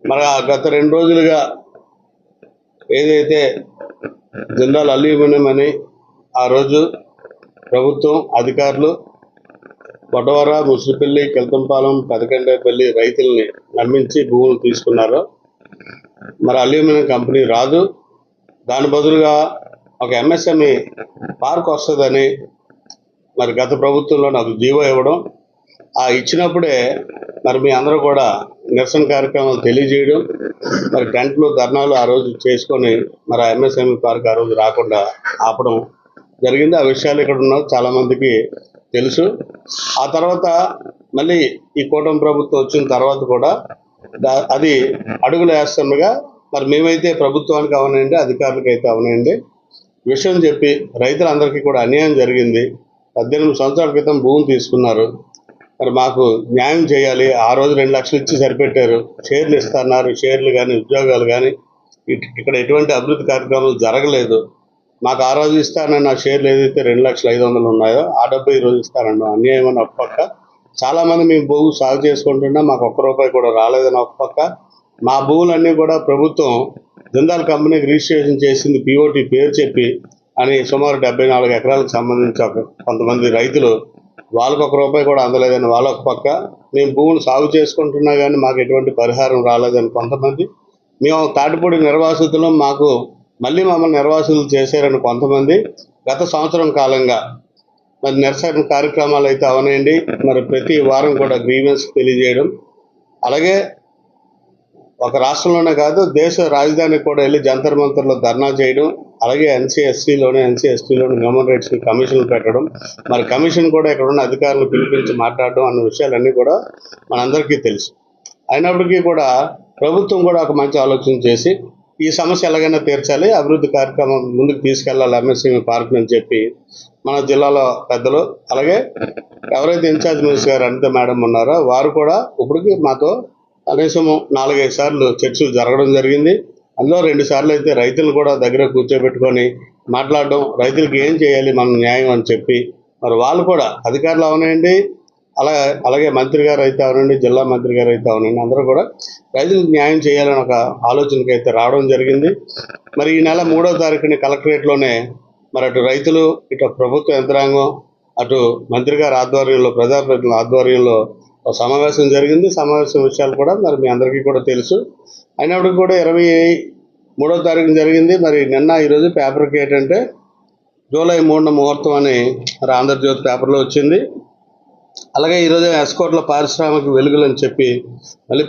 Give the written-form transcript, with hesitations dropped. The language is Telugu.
మన గత 2 రోజులుగా ఏదైతే జిందాల్ అల్యూమినియం అని ఆ రోజు ప్రభుత్వం అధికారులు వడవర, ముసిరిపల్లి, కెల్తంపాలెం, పెదకండేపల్లి రైతుల్ని నమ్మించి భూములు తీసుకున్నారో మరి అల్యూమినియం కంపెనీ రాదు, దాని బదులుగా ఒక ఎంఎస్ఎంఈ పార్క్ వస్తుందని మరి గత ప్రభుత్వంలో నాకు జీవో ఇవ్వడం, ఆ ఇచ్చినప్పుడే మరి మీ అందరూ కూడా నిరసన కార్యక్రమాలు తెలియజేయడం, మరి టెంట్లు ధర్నాలు ఆ రోజు చేసుకొని మరి ఆ ఎంఎస్ఎంఈ పార్క్ ఆ రోజు రాకుండా ఆపడం జరిగింది. ఆ విషయాలు ఇక్కడ ఉన్న చాలామందికి తెలుసు. ఆ తర్వాత మళ్ళీ ఈ కూటమి ప్రభుత్వం వచ్చిన తర్వాత కూడా అది అడుగులు వేస్తుండగా మరి మేమైతే ప్రభుత్వానికి అవనండి, అధికారులకు అయితే అవనండి విషయం చెప్పి రైతులందరికీ కూడా అన్యాయం జరిగింది. 18 సంవత్సరాల క్రితం భూమి తీసుకున్నారు, మరి మాకు న్యాయం చేయాలి. ఆ రోజు 2 లక్షలు ఇచ్చి సరిపెట్టారు, షేర్లు ఇస్తున్నారు, షేర్లు కానీ ఉద్యోగాలు కానీ ఇక్కడ ఎటువంటి అభివృద్ధి కార్యక్రమాలు జరగలేదు. మాకు ఆ రోజు ఇస్తానన్న షేర్లు ఏదైతే 2,500,000 ఉన్నాయో ఆ డబ్బు ఈరోజు ఇస్తానన్నా అన్యాయం అని ఒక పక్క, చాలామంది మేము భూమి సాగు చేసుకుంటున్నా మాకు ఒక్క రూపాయి కూడా రాలేదని ఒక పక్క, మా భూములన్నీ కూడా ప్రభుత్వం జిందాల్ కంపెనీకి రిజిస్ట్రేషన్ చేసింది పిఓటి పేరు చెప్పి అని సుమారు 74 ఎకరాలకు సంబంధించి కొంతమంది రైతులు వాళ్ళకు ఒక్క రూపాయి కూడా అందలేదని వాళ్ళొక పక్క, మేము భూములు సాగు చేసుకుంటున్నా కానీ మాకు ఎటువంటి పరిహారం రాలేదని కొంతమంది, మేము తాటిపూడి నిర్వాసితులు మాకు మళ్ళీ మమ్మల్ని నిర్వాసితులు చేశారని కొంతమంది, గత సంవత్సరం కాలంగా మరి నిరసన కార్యక్రమాలు అయితే అవనండి, మరి ప్రతి వారం కూడా గ్రీవెన్స్ తెలియజేయడం, అలాగే ఒక రాష్ట్రంలోనే కాదు దేశ రాజధానికి కూడా వెళ్ళి జంతర్ మంతర్లో ధర్నా చేయడం, అలాగే ఎన్సీ ఎస్టీలోని హ్యూమన్ రైట్స్కి కమిషన్లు పెట్టడం, మరి కమిషన్ కూడా ఇక్కడ ఉన్న అధికారులను పిలిపించి మాట్లాడడం అన్న విషయాలన్నీ కూడా మనందరికీ తెలుసు. అయినప్పటికీ కూడా ప్రభుత్వం కూడా ఒక మంచి ఆలోచన చేసి ఈ సమస్య ఎలాగైనా తీర్చాలి, అభివృద్ధి కార్యక్రమం ముందుకు తీసుకెళ్లాలి ఎంఎస్ఎంఈ పార్క్ అని చెప్పి మన జిల్లాలో పెద్దలు, అలాగే ఎవరైతే ఇన్ఛార్జ్ మినిస్టర్ గారు అనిత మేడం ఉన్నారో వారు కూడా ఇప్పటికి మాతో కనీసం 4-5 సార్లు చర్చలు జరగడం జరిగింది. అందులో 2 సార్లు అయితే రైతులు కూడా దగ్గర కూర్చోబెట్టుకొని మాట్లాడడం, రైతులకు ఏం చేయాలి మనం న్యాయం అని చెప్పి మరి వాళ్ళు కూడా అధికారులు అవనండి, అలాగే మంత్రి గారు అయితే అవనండి, జిల్లా మంత్రి గారు అయితే అవనండి, అందరూ కూడా రైతులకు న్యాయం చేయాలని ఒక ఆలోచనకి అయితే రావడం జరిగింది. మరి ఈ నెల 3వ తారీఖుని కలెక్టరేట్లోనే మరి అటు రైతులు, ఇటు ప్రభుత్వ యంత్రాంగం, అటు మంత్రి గారి ఆధ్వర్యంలో, ప్రజాప్రతినిధుల ఆధ్వర్యంలో ఒక సమావేశం జరిగింది. సమావేశం విషయాలు కూడా మరి మీ అందరికీ కూడా తెలుసు. అయినప్పటికీ కూడా 23వ తారీఖున జరిగింది. మరి నిన్న ఈరోజు పేపర్కి ఏంటంటే జూలై 3న ముహూర్తం అని మరి ఆంధ్రజ్యోతి పేపర్లో వచ్చింది. అలాగే ఈరోజు ఎస్కోట్లో పారిశ్రామిక వెలుగులు అని చెప్పి మళ్ళీ